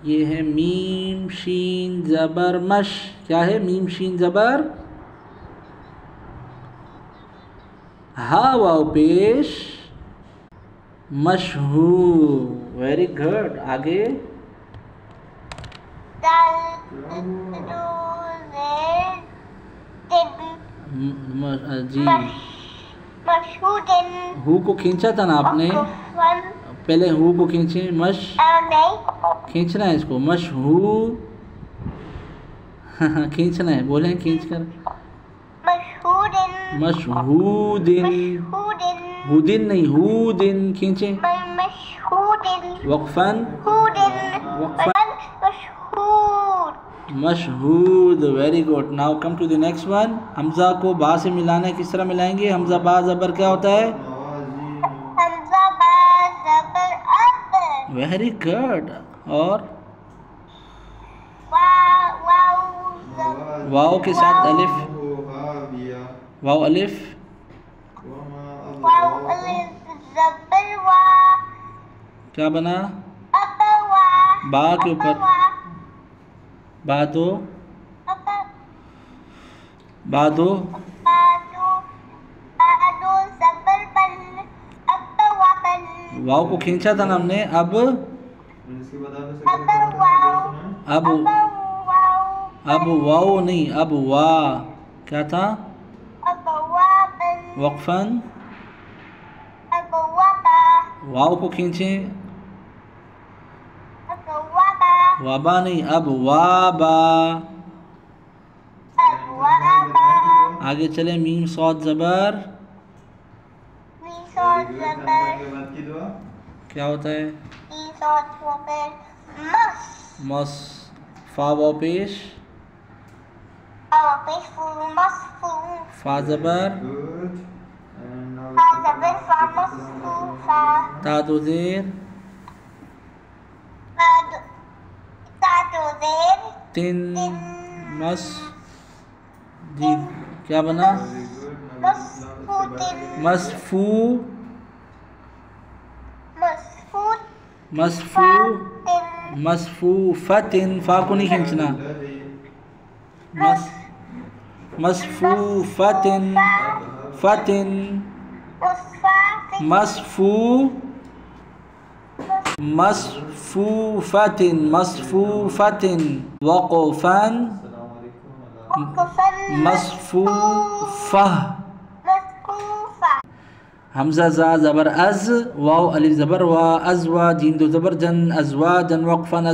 یہ ہے میم شین زبر مش. کیا ہے؟ میم شین زبر ہا واو پیش مشہور. Very good. آگے جی ہو کو کھینچا تھا نا آپ نے. پہلے ہو کو کھینچیں. مش کھینچنا ہے اس کو. مشہور کھینچنا ہے. بولیں کھینچ کر. مشہودن. ہودن نہیں ہودن. کھینچیں. وقفاً مشہود. Very good. Now come to the next one. Hamza کو با سے ملانا ہے. کس طرح ملائیں گے؟ حمزہ با زبر کیا ہوتا ہے؟ Very good. اور واو کے ساتھ الف. واو الف. کیا بنا؟ با کے اوپر بادو. بادو واو کو کھینچا تھا نا ہم نے. اب واو نہیں. اب وا. کیا تھا؟ وقفاً واو کو کھینچیں. وابا نہیں. اب وابا. آگے چلیں. میم صاد زبر کیا ہوتا ہے؟ مس. فا واو پیش فا زبر تا دو زیر تن. مس جی کیا بنا؟ مصفو. مصفوفتن. فا کو نہیں کھینچنا. مصفوفتن. فتن. مصفوفتن. وقفاً مصفوفہ. حمزہ زا زبر از. واو الف زبر وا. ازوا. جیم دو زبر جن. ازواجن. وقفاً